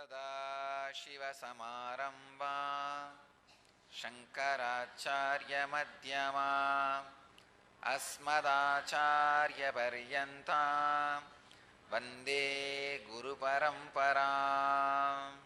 सदाशिवसमारम्भां शङ्कराचार्यमध्यमाम् अस्मदाचार्यपर्यन्तां वन्दे गुरुपरम्पराम्.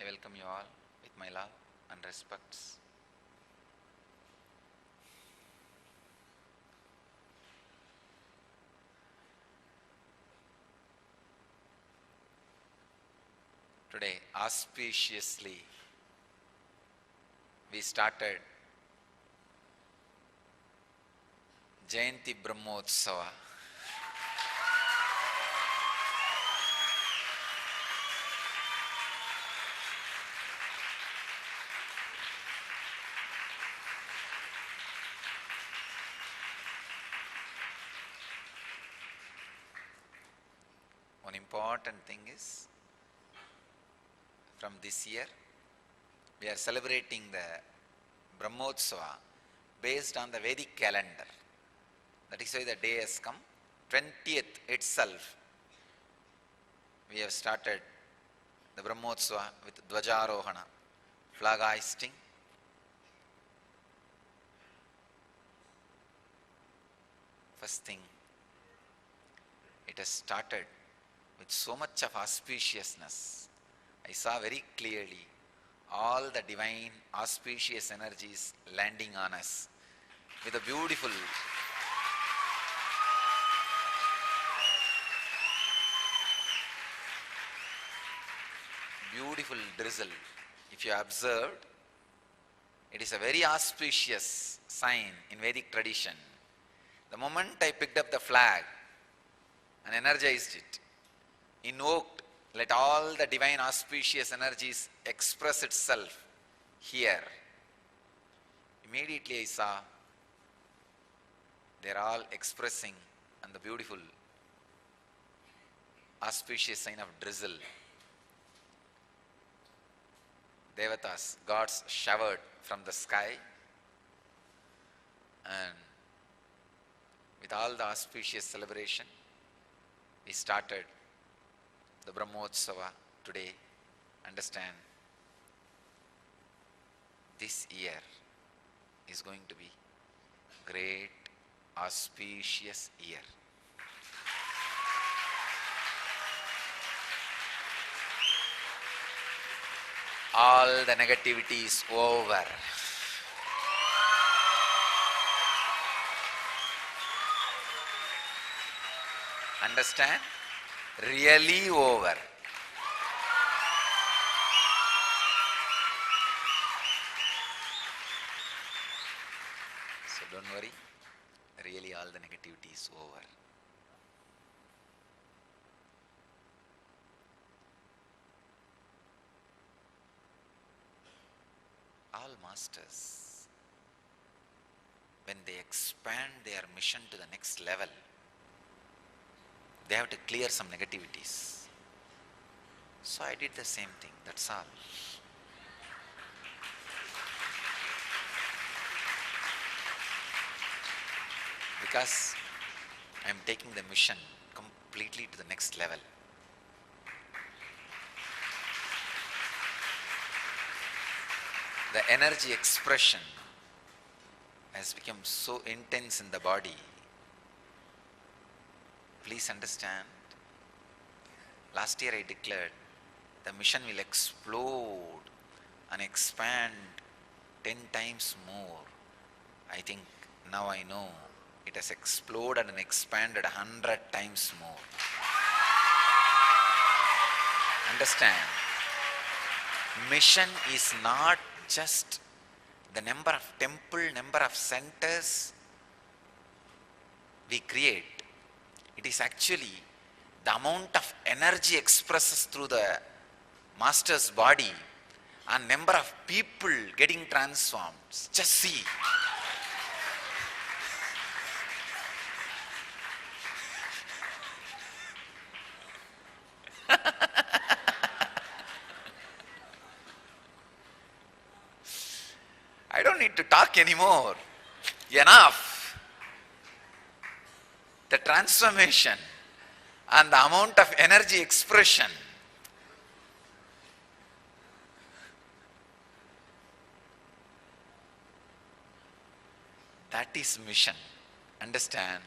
I welcome you all with my love and respects. Today, auspiciously, we started Jayanti Brahmotsava. One important thing is, from this year, we are celebrating the Brahmotsava based on the Vedic calendar. That is why the day has come. 20th itself, we have started the Brahmotsava with Dvajarohana, flag hoisting. First thing, it has started with so much of auspiciousness. I saw very clearly all the divine auspicious energies landing on us with a beautiful drizzle. If you observed, it is a very auspicious sign in Vedic tradition. The moment I picked up the flag and energized it, invoked, let all the divine auspicious energies express itself here. Immediately I saw they are all expressing on the beautiful auspicious sign of drizzle. Devatas, gods showered from the sky, and with all the auspicious celebration, we started the Brahmotsava today. Understand, this year is going to be great auspicious year. All the negativity is over. Understand? Really over. So don't worry, really all the negativity is over. All masters, when they expand their mission to the next level, they have to clear some negativities. So I did the same thing, that's all. Because I am taking the mission completely to the next level. The energy expression has become so intense in the body. Please understand, last year I declared the mission will explode and expand 10 times more. I think now I know it has exploded and expanded 100 times more. Understand, mission is not just the number of temple, number of centers, we create, it is actually the amount of energy expresses through the master's body and number of people getting transformed. Just see. I don't need to talk anymore. Enough. The transformation and the amount of energy expression. That is mission. Understand?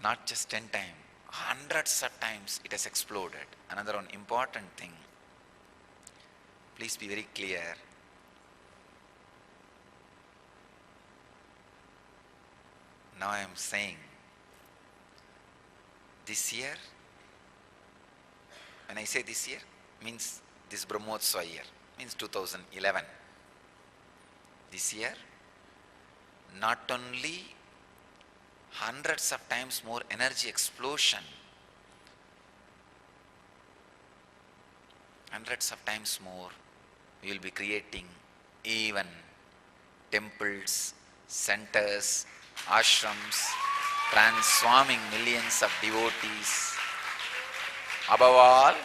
Not just 10 times, hundreds of times it has exploded. Another one important thing. Please be very clear. Now I am saying, this year, when I say this year, means this Brahmotsava year, means 2011. This year, not only hundreds of times more energy explosion, hundreds of times more, we will be creating even temples, centers, ashrams, transforming millions of devotees. Above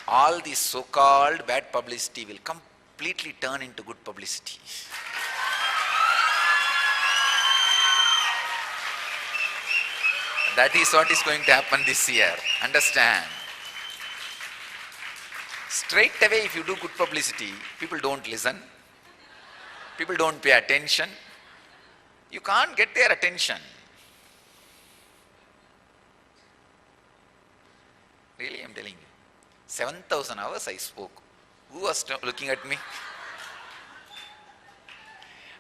all the so-called bad publicity will completely turn into good publicity. That is what is going to happen this year. Understand? Straight away, if you do good publicity, people don't listen. People don't pay attention. You can't get their attention. Really, I'm telling you. 7,000 hours I spoke. Who was looking at me?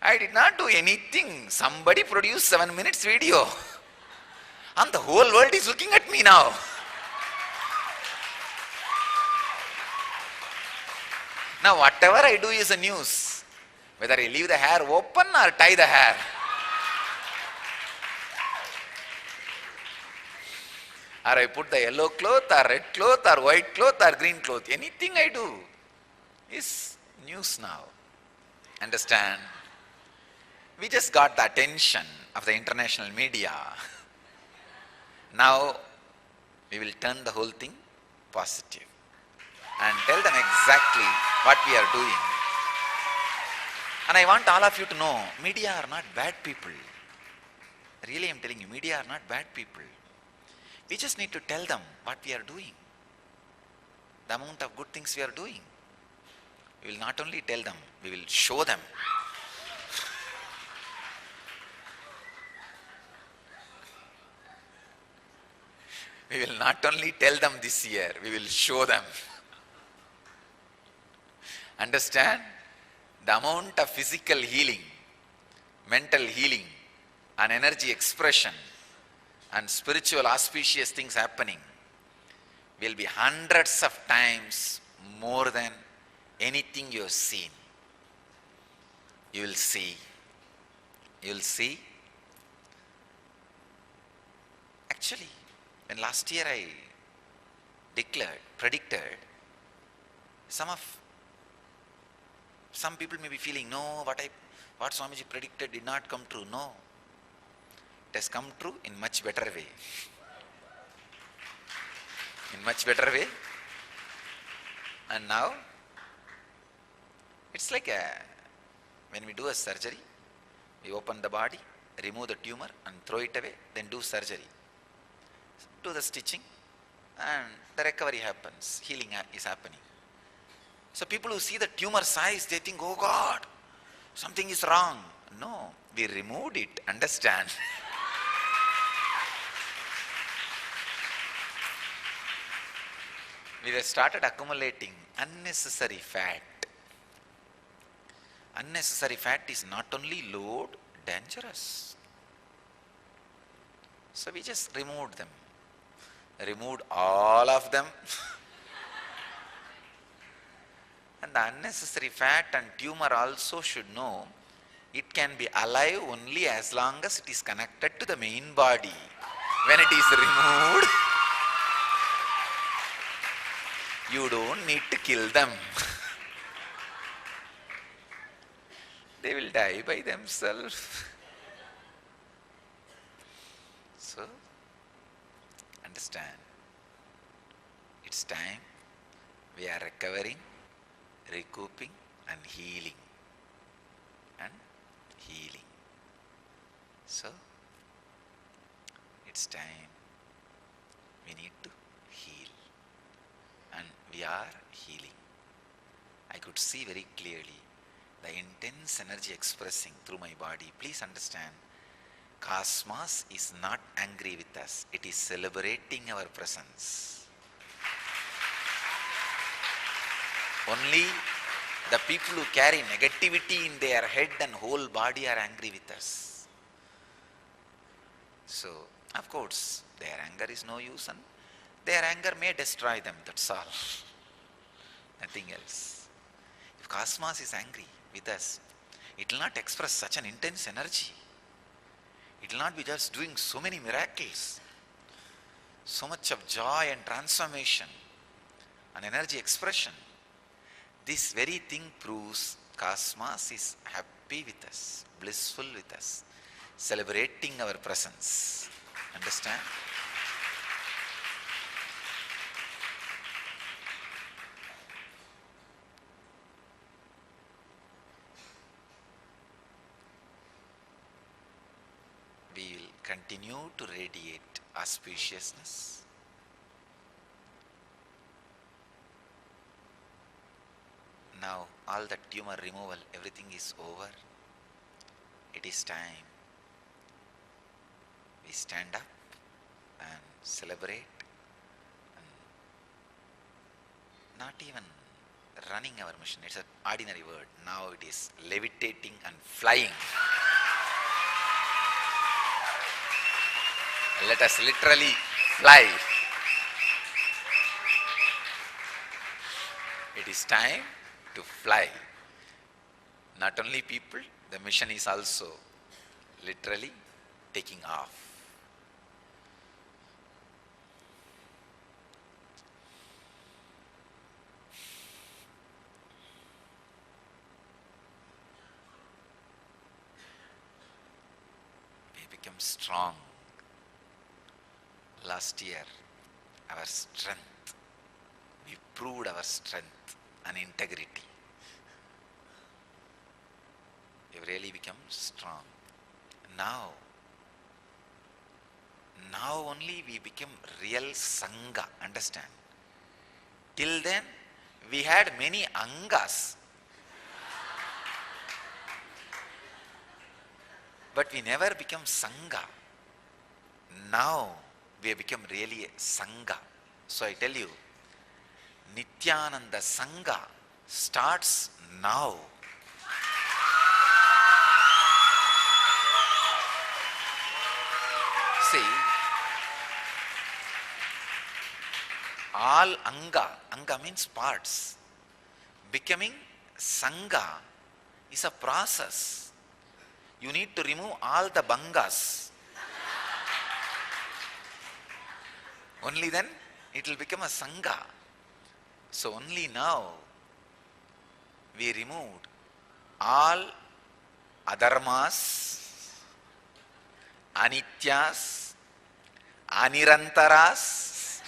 I did not do anything. Somebody produced 7 minutes video. And the whole world is looking at me now. Now whatever I do is a news. Whether I leave the hair open or tie the hair. Or I put the yellow cloth or red cloth or white cloth or green cloth. Anything I do is news now. Understand? We just got the attention of the international media. Now we will turn the whole thing positive and tell them exactly what we are doing. And I want all of you to know, media are not bad people. Really, I am telling you, media are not bad people. We just need to tell them what we are doing, the amount of good things we are doing. We will not only tell them, we will show them. We will not only tell them this year, we will show them. Understand? The amount of physical healing, mental healing, and energy expression, and spiritual auspicious things happening will be hundreds of times more than anything you have seen. You will see. You will see. Actually, when last year I predicted, some people may be feeling, no, what Swamiji predicted did not come true. No, it has come true in much better way. In much better way. And now, it's like when we do a surgery, we open the body, remove the tumor and throw it away, then do surgery. Do the stitching and the recovery happens, healing is happening. So people who see the tumor size, they think, oh God, something is wrong. No, we removed it, understand? We have started accumulating unnecessary fat. Unnecessary fat is not only load, dangerous. So we just removed them. Removed all of them. And the unnecessary fat and tumor also should know It can be alive only as long as it is connected to the main body. When it is removed, you don't need to kill them. They will die by themselves. So, understand, it's time we are recovering, recouping and healing. And healing. So, it's time we need to heal. And we are healing. I could see very clearly the intense energy expressing through my body. Please understand, Cosmos is not angry with us. It is celebrating our presence. Only the people who carry negativity in their head and whole body are angry with us. So, of course, their anger is no use and their anger may destroy them, that's all. Nothing else. If Cosmos is angry with us, it will not express such an intense energy. It will not be just doing so many miracles, so much of joy and transformation and energy expression. This very thing proves Cosmos is happy with us, blissful with us, celebrating our presence. Understand? We will continue to radiate auspiciousness. Now all the tumor removal, everything is over. It is time we stand up and celebrate, and not even running our mission. It's an ordinary word. Now it is levitating and flying. Let us literally fly. It is time to fly. Not only people, the mission is also literally taking off. We become strong. Last year, our strength, we proved our strength and integrity. We really become strong. Now only we become real Sangha, understand? Till then, we had many Angas. But we never become Sangha. Now, we have become really a Sangha. So I tell you, Nityananda Sangha starts now. See, all Anga means parts. Becoming Sangha is a process. You need to remove all the Bangas. Only then it will become a Sangha. So only now we removed all adharmas, anityas, anirantaras,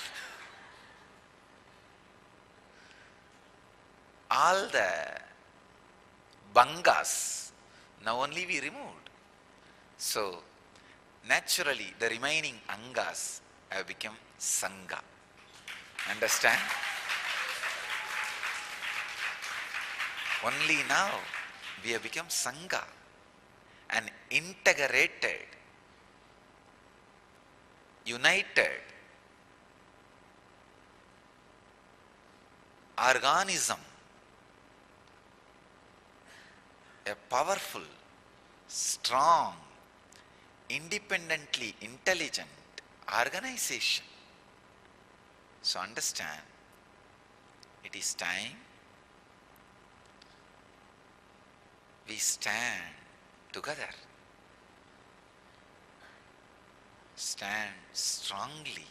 all the bangas. Now only we removed. So naturally the remaining angas have become Sangha. Understand? Only now we have become Sangha, an integrated, united organism, a powerful, strong, independently intelligent organization. So understand, it is time we stand together. Stand strongly,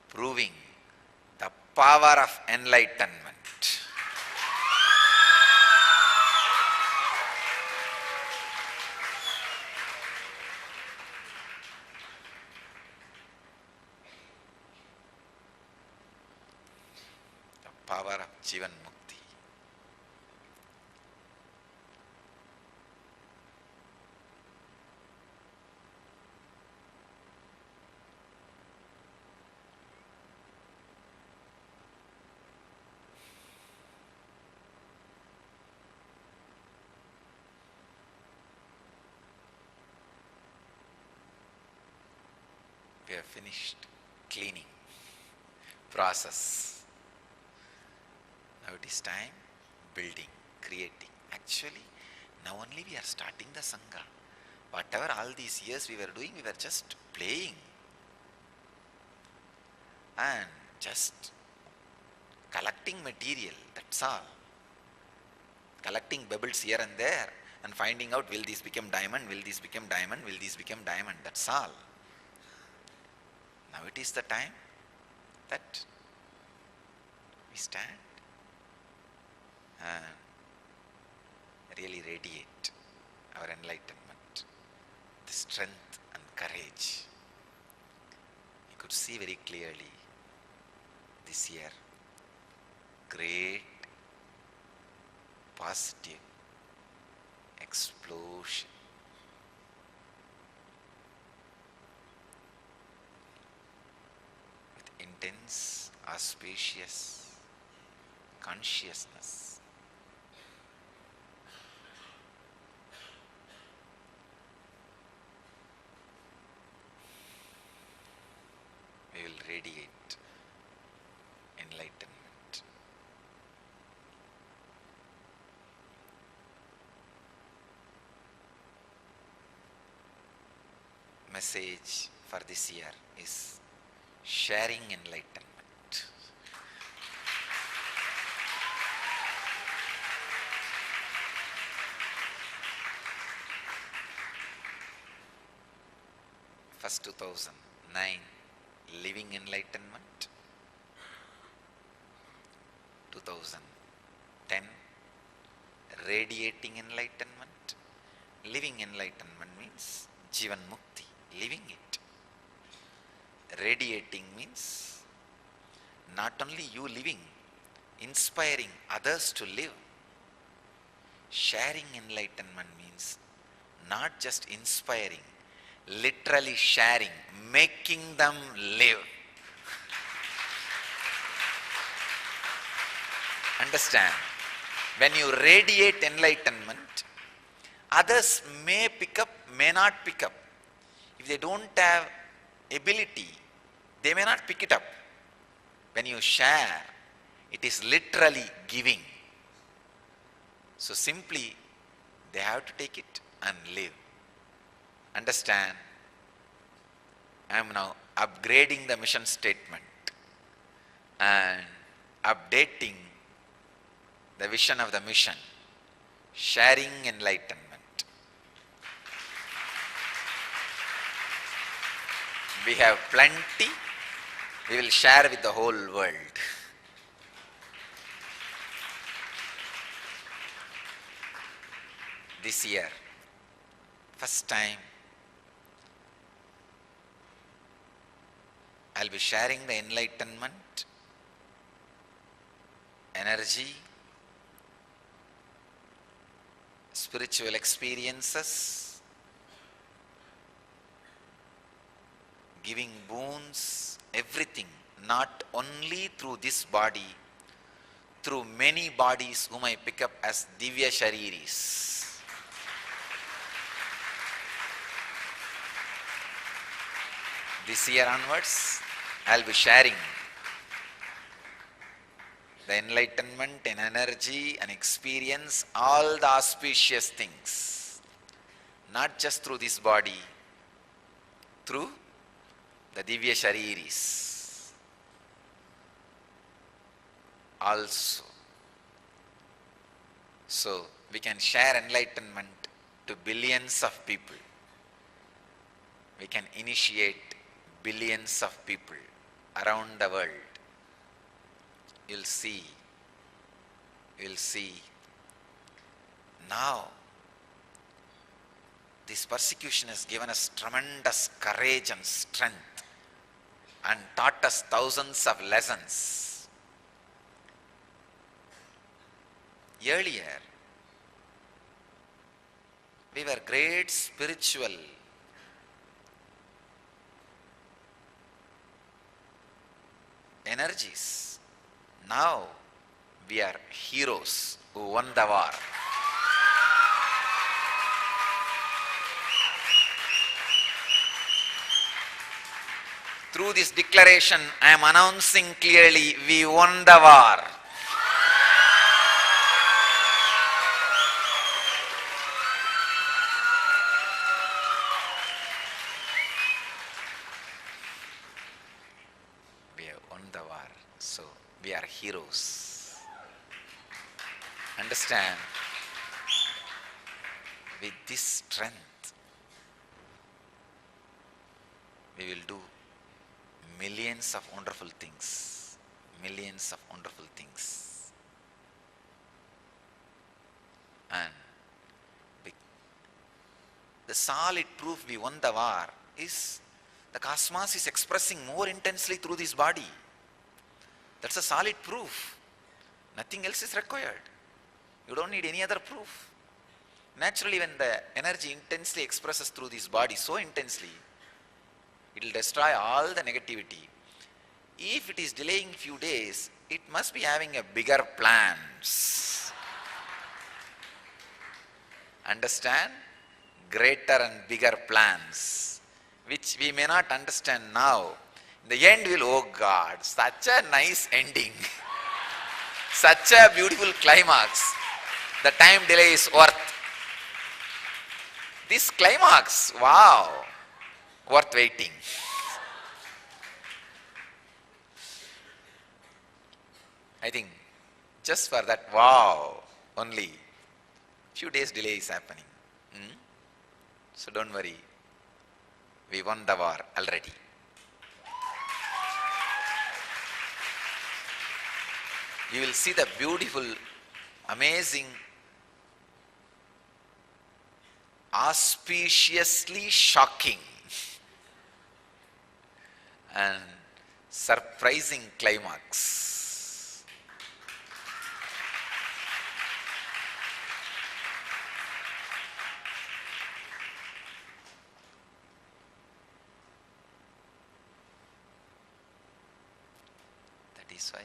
proving the power of enlightenment. The power of Jivan Mukti. We have finished cleaning process. Now it is time building, creating. Actually, now only we are starting the Sangha. Whatever all these years we were doing, we were just playing and just collecting material, that's all. Collecting pebbles here and there and finding out, will this become diamond, will this become diamond, will this become diamond, that's all. Now it is the time that we stand and really radiate our enlightenment, the strength and courage. You could see very clearly this year great positive explosion. With intense, auspicious consciousness. We will radiate enlightenment. Message for this year is sharing enlightenment. First 2009, living enlightenment. 2010, radiating enlightenment. Living enlightenment means Jivan Mukti, living it. Radiating means not only you living, inspiring others to live. Sharing enlightenment means not just inspiring, literally sharing, making them live. Understand? When you radiate enlightenment, others may pick up, may not pick up. If they don't have ability, they may not pick it up. When you share, it is literally giving. So simply, they have to take it and live. Understand? I am now upgrading the mission statement and updating the vision of the mission, sharing enlightenment. We have plenty, we will share with the whole world. This year, first time, I'll be sharing the enlightenment, energy, spiritual experiences, giving boons, everything, not only through this body, through many bodies whom I pick up as Divya Shariris. This year onwards, I'll be sharing the enlightenment and energy and experience, all the auspicious things, not just through this body, through the Divya Shariris also. So we can share enlightenment to billions of people. We can initiate billions of people around the world. You'll see. Now, this persecution has given us tremendous courage and strength and taught us thousands of lessons. Earlier, we were great spiritual energies. Now, we are heroes who won the war. Through this declaration, I am announcing clearly, we won the war. We have won the war, so we are heroes. Understand? With this strength, we will do millions of wonderful things. Millions of wonderful things. And the solid proof we won the war is the cosmos is expressing more intensely through this body. That's a solid proof. Nothing else is required. You don't need any other proof. Naturally, when the energy intensely expresses through this body, so intensely, it will destroy all the negativity. If it is delaying few days, it must be having a bigger plans. Understand? Greater and bigger plans, which we may not understand now. In the end, we'll, oh God, such a nice ending. Such a beautiful climax. The time delay is worth. This climax, wow, worth waiting. I think just for that wow only, few days delay is happening. So don't worry, we won the war already. You will see the beautiful, amazing, auspiciously shocking and surprising climax. That is why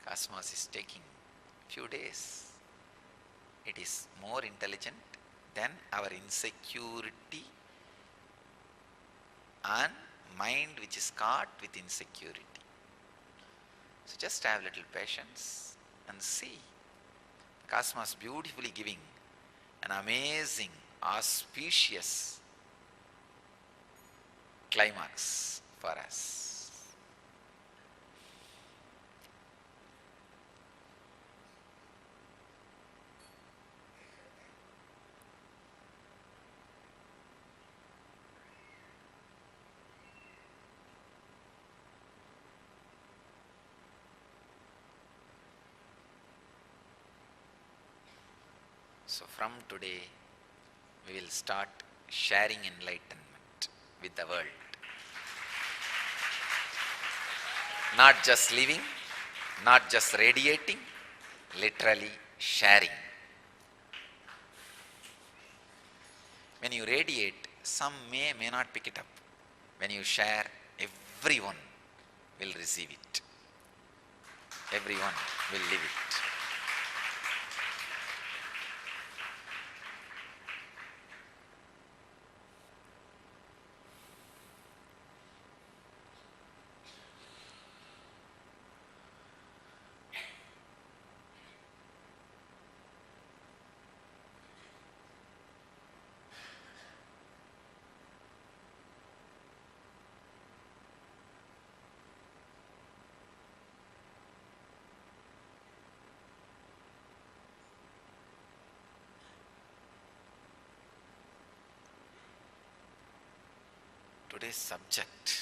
cosmos is taking few days. It is more intelligent than our insecurity and mind which is caught with insecurity. So just have little patience and see the cosmos beautifully giving an amazing, auspicious climax for us. So from today, we will start sharing enlightenment with the world. Not just living, not just radiating, literally sharing. When you radiate, some may not pick it up. When you share, everyone will receive it. Everyone will live it. today's subject.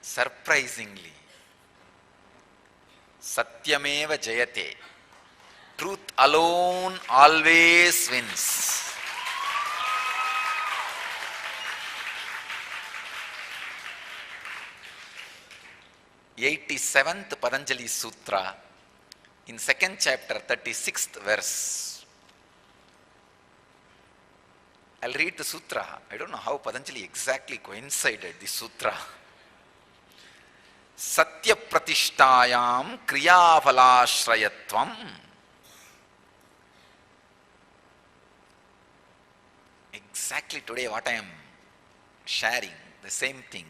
Surprisingly, Satyameva Jayate. Truth alone always wins. '87th Patanjali Sutra, in second chapter, 36th verse. I'll read the sutra. I don't know how Patanjali exactly coincided the sutra. Satya pratishtayam kriyafalashrayatvam. Exactly today what I am sharing, the same thing.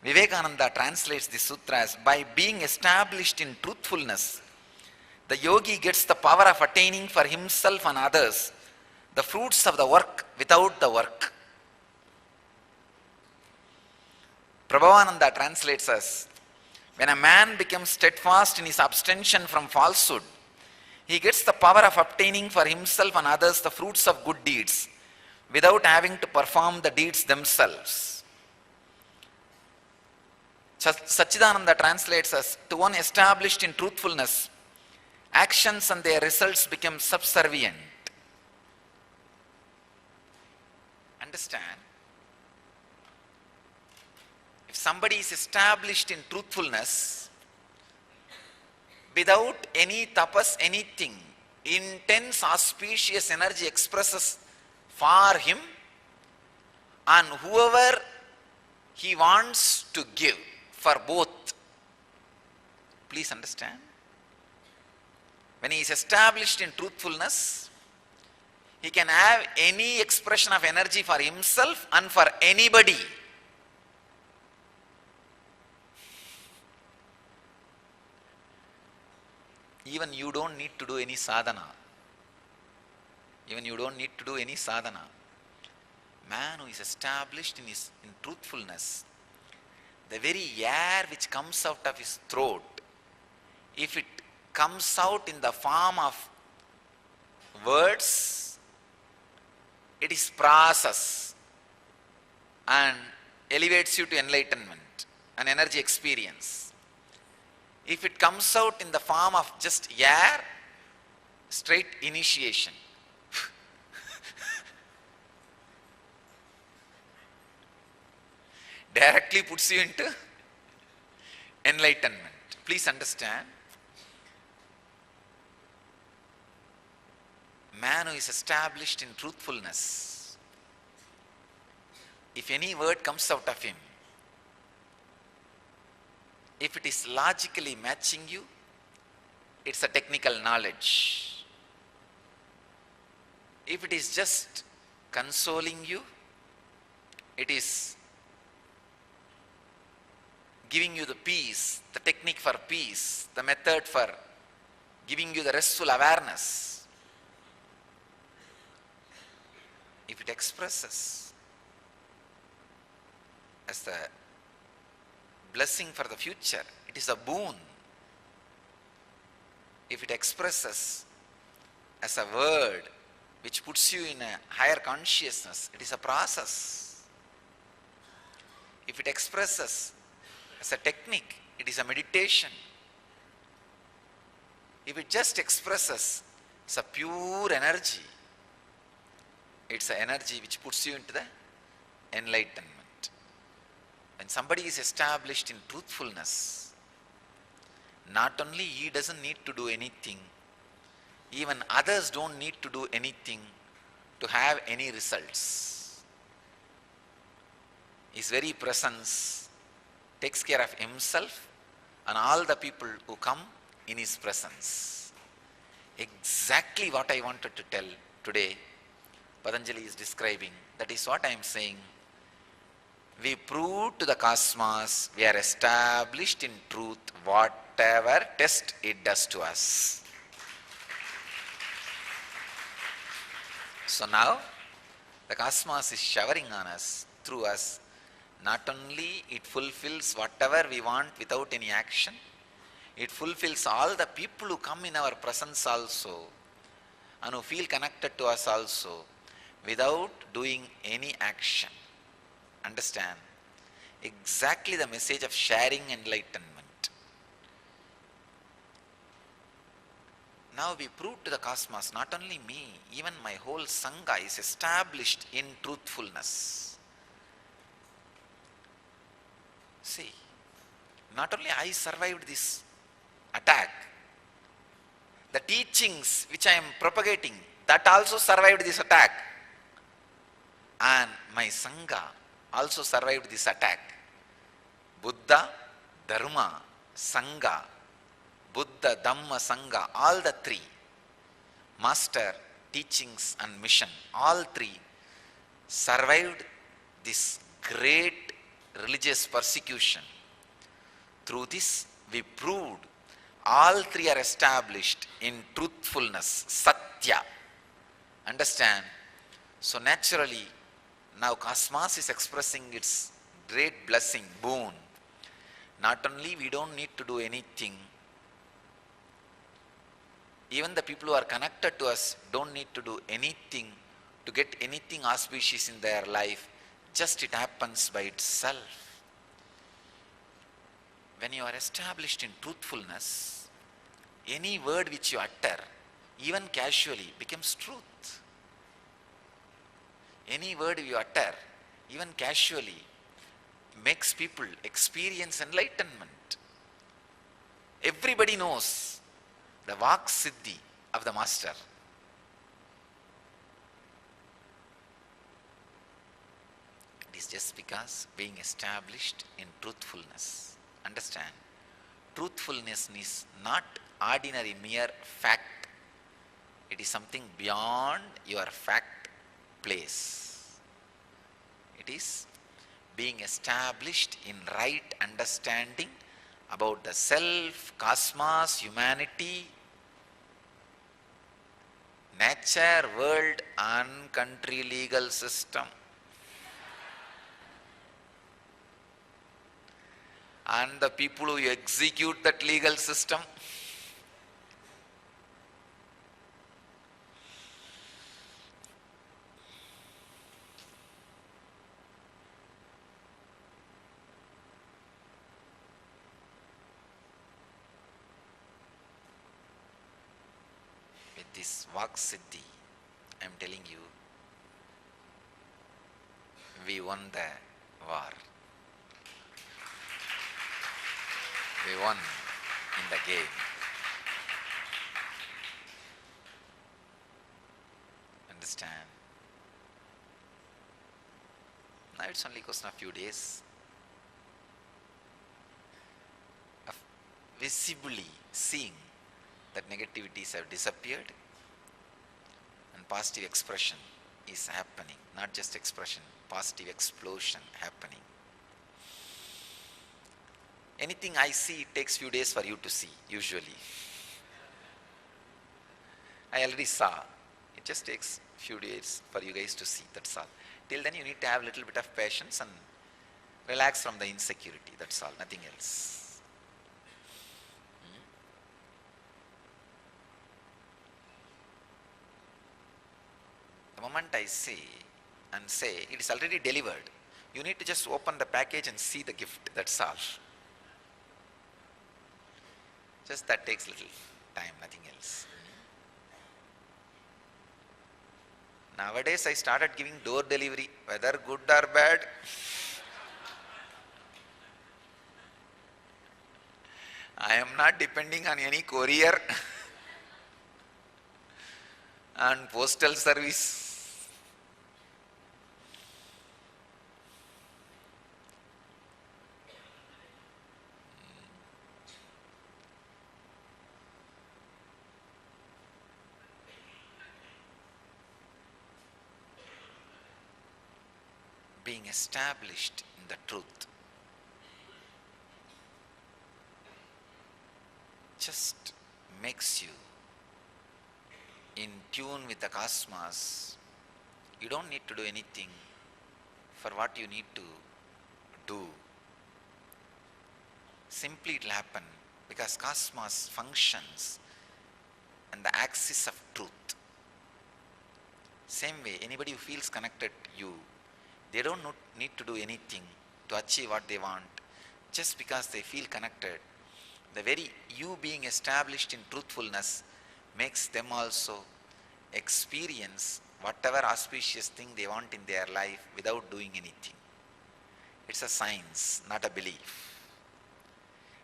Vivekananda translates the sutra as, by being established in truthfulness, the yogi gets the power of attaining for himself and others the fruits of the work without the work. Prabhavananda translates as, when a man becomes steadfast in his abstention from falsehood, he gets the power of obtaining for himself and others the fruits of good deeds without having to perform the deeds themselves. Sachidananda translates as, to one established in truthfulness, actions and their results become subservient. Understand? If somebody is established in truthfulness, without any tapas, anything, intense auspicious energy expresses for him and whoever he wants to give for both. Please understand. When he is established in truthfulness, he can have any expression of energy for himself and for anybody. Even you don't need to do any sadhana. Even you don't need to do any sadhana. Man who is established in truthfulness, the very air which comes out of his throat, if it comes out in the form of words, it is prasas and elevates you to enlightenment and energy experience. If it comes out in the form of just air, straight initiation. Directly puts you into enlightenment. Please understand. Man who is established in truthfulness, if any word comes out of him, if it is logically matching you, it's a technical knowledge. If it is just consoling you, it is giving you the peace, the technique for peace, the method for giving you the restful awareness. If it expresses as the blessing for the future, it is a boon. If it expresses as a word which puts you in a higher consciousness, it is a process. If it expresses as a technique, it is a meditation. If it just expresses as a pure energy, it's an energy which puts you into the enlightenment. When somebody is established in truthfulness, not only he doesn't need to do anything, even others don't need to do anything to have any results. His very presence takes care of himself and all the people who come in his presence. Exactly what I wanted to tell today, Patanjali is describing. That is what I am saying. We prove to the cosmos we are established in truth, whatever test it does to us. So now the cosmos is showering on us, through us. Not only it fulfills whatever we want without any action, it fulfills all the people who come in our presence also and who feel connected to us also. without doing any action. Understand? Exactly the message of sharing enlightenment. Now we prove to the cosmos, not only me, even my whole Sangha is established in truthfulness. See, not only I survived this attack, the teachings which I am propagating, that also survived this attack. And my Sangha also survived this attack. Buddha, Dharma, Sangha, Buddha, Dhamma, Sangha, all the three, master, teachings and mission, all three survived this great religious persecution. Through this we proved all three are established in truthfulness, Satya. Understand? So naturally, now cosmos is expressing its great blessing, boon. Not only we don't need to do anything, even the people who are connected to us don't need to do anything to get anything auspicious in their life, just it happens by itself. When you are established in truthfulness, any word which you utter, even casually, becomes truth. Any word you utter, even casually, makes people experience enlightenment. Everybody knows the Vak Siddhi of the Master. It is just because being established in truthfulness. Understand? Truthfulness is not ordinary mere fact. It is something beyond your fact place. It is being established in right understanding about the self, cosmos, humanity, nature, world and country legal system. And the people who execute that legal system. With this Vak Siddhi, I am telling you, we won the war. We won in the game. Understand? Now it's only a question of few days of visibly seeing that negativities have disappeared and positive expression is happening. Not just expression, positive explosion happening. Anything I see, it takes few days for you to see, usually. I already saw. It just takes few days for you guys to see, that's all. Till then you need to have a little bit of patience and relax from the insecurity, that's all, nothing else. The moment I say it is already delivered, you need to just open the package and see the gift, that's all. Just that takes little time, nothing else. Nowadays I started giving door delivery, whether good or bad. I am not depending on any courier and postal service. Being established in the truth just makes you in tune with the cosmos. You don't need to do anything for what you need to do. Simply it will happen because cosmos functions on the axis of truth. Same way, anybody who feels connected to you, they don't need to do anything to achieve what they want. Just because they feel connected, the very you being established in truthfulness makes them also experience whatever auspicious thing they want in their life without doing anything. It's a science, not a belief.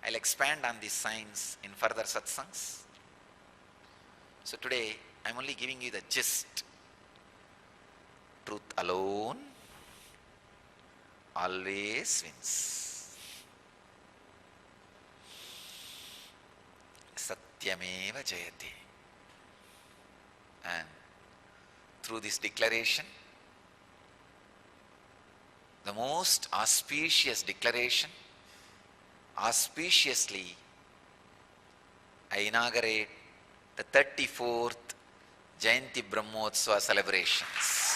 I'll expand on this science in further satsangs. So today, I'm only giving you the gist. Truth alone always wins. Satyameva jayate. And through this declaration, the most auspicious declaration, auspiciously I inaugurate the 34th Jayanti Brahmotsava celebrations.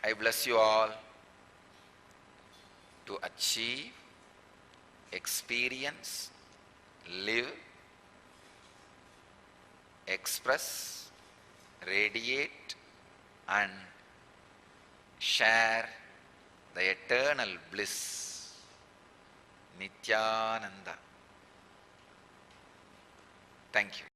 I bless you all to achieve, experience, live, express, radiate, and share the eternal bliss, Nityananda. Thank you.